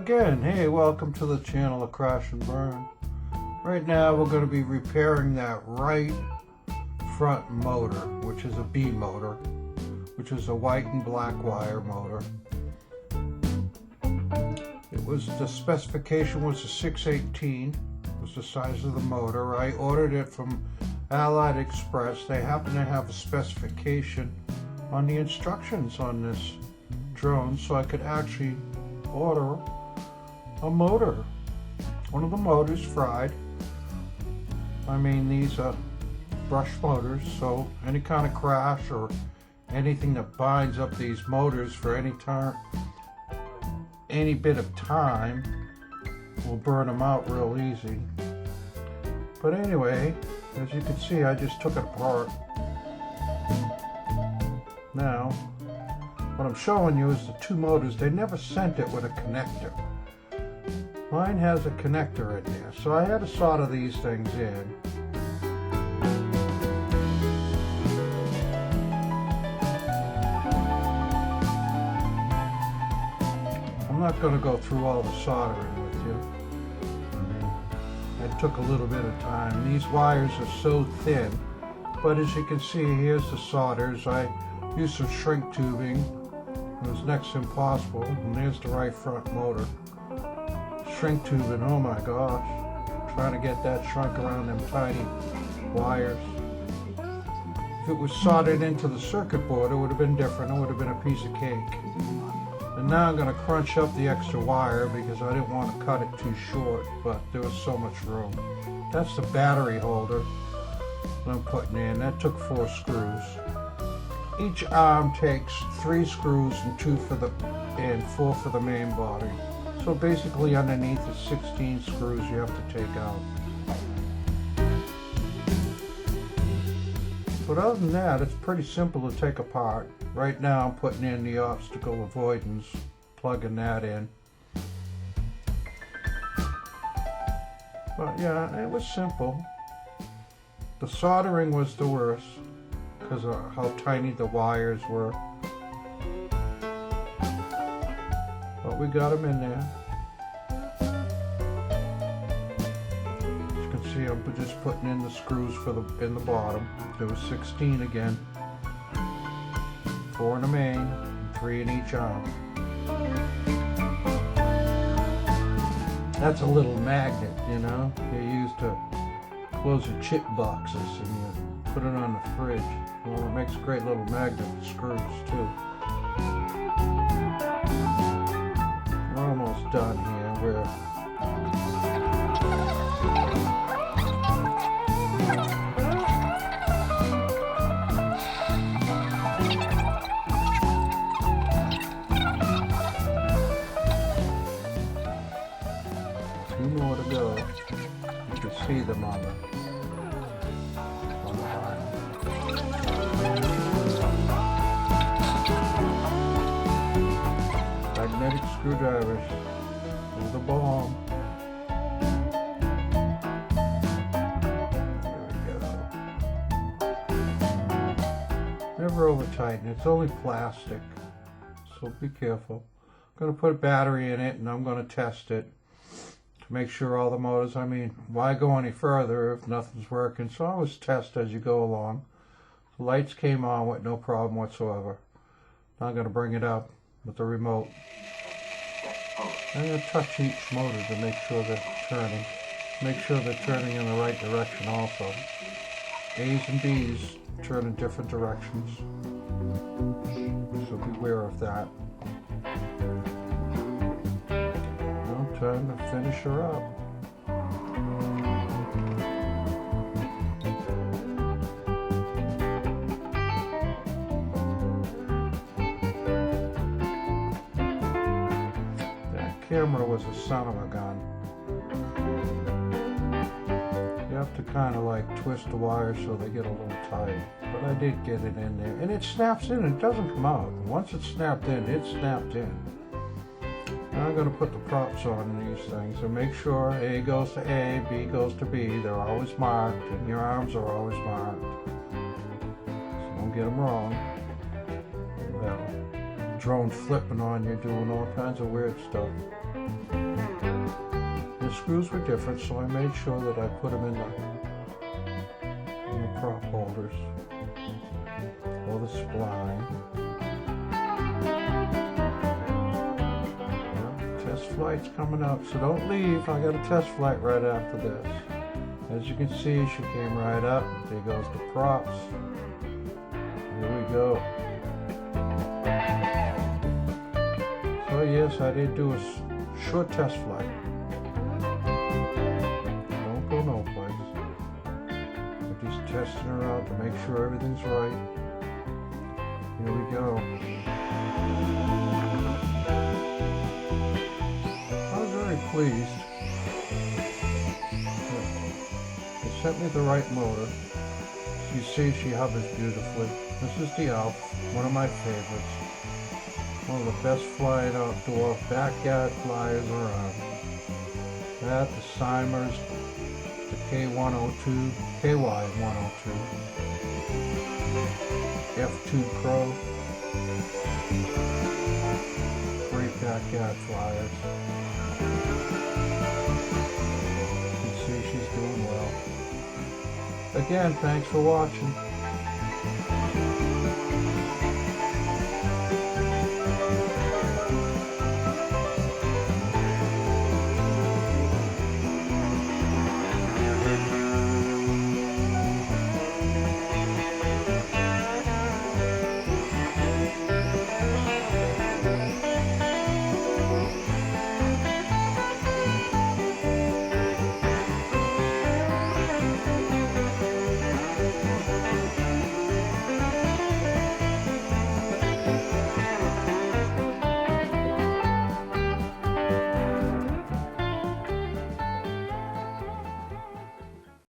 Again, hey, welcome to the channel of Crash and Burn. Right now we're going to be repairing that right front motor, which is a B motor, which is a white and black wire motor. The specification was a 618, was the size of the motor. I ordered it from Allied Express. They happen to have a specification on the instructions on this drone, so I could actually order a motor. One of the motors fried. I mean, these are brush motors, so any kind of crash or anything that binds up these motors for any bit of time will burn them out real easy. But anyway, as you can see, I just took it apart. Now, what I'm showing you is the two motors. They never sent it with a connector. Mine has a connector in there, so I had to solder these things in. I'm not going to go through all the soldering with you. It took a little bit of time. These wires are so thin, but as you can see, here's the solders. I used some shrink tubing. It was next to impossible. And there's the right front motor. Shrink tubing, oh my gosh. Trying to get that shrunk around them tiny wires. If it was soldered into the circuit board, it would have been different. It would have been a piece of cake. And now I'm going to crunch up the extra wire because I didn't want to cut it too short, but there was so much room. That's the battery holder that I'm putting in. That took 4 screws. Each arm takes 3 screws and 4 for the main body. So basically underneath is 16 screws you have to take out. But other than that, it's pretty simple to take apart. Right now I'm putting in the obstacle avoidance, plugging that in. But yeah, it was simple. The soldering was the worst because of how tiny the wires were. But we got them in there. As you can see, I'm just putting in the screws in the bottom. There was 16 again. 4 in the main, and 3 in each arm. That's a little magnet, you know, you use to close your chip boxes and you put it on the fridge. Well, it makes a great little magnet with screws too. We're almost done here. More to go. You can see them on the line. Magnetic screwdrivers. There's the bomb. There we go. Never over tighten. It's only plastic, so be careful. I'm going to put a battery in it and I'm going to test it. Make sure all the motors, I mean, why go any further if nothing's working? So I always test as you go along. The lights came on with no problem whatsoever. Now I'm going to bring it up with the remote. I'm going to touch each motor to make sure they're turning. Make sure they're turning in the right direction also. A's and B's turn in different directions. So beware of that. Time to finish her up. That camera was a son of a gun. You have to kind of like twist the wires so they get a little tight. But I did get it in there. And it snaps in, it doesn't come out. Once it's snapped in, it's snapped in. Now I'm going to put the props on these things and make sure A goes to A, B goes to B. They're always marked and your arms are always marked. So don't get them wrong. Well, drone flipping on you, doing all kinds of weird stuff. The screws were different, so I made sure that I put them in the prop holders or the spline. Test flight's coming up, so don't leave. I got a test flight right after this. As you can see, she came right up. There goes the props. Here we go. So yes, I did do a short test flight. Don't go no place. I'm just testing her out to make sure everything's right. Here we go. I was very pleased. They sent me the right motor. You see she hovers beautifully. This is the Alf, one of my favorites. One of the best flying outdoor backyard flyers around. That, the Simers, the K102, KY102, F2 Pro. Great backyard flyers. You can see she's doing well. Again, thanks for watching.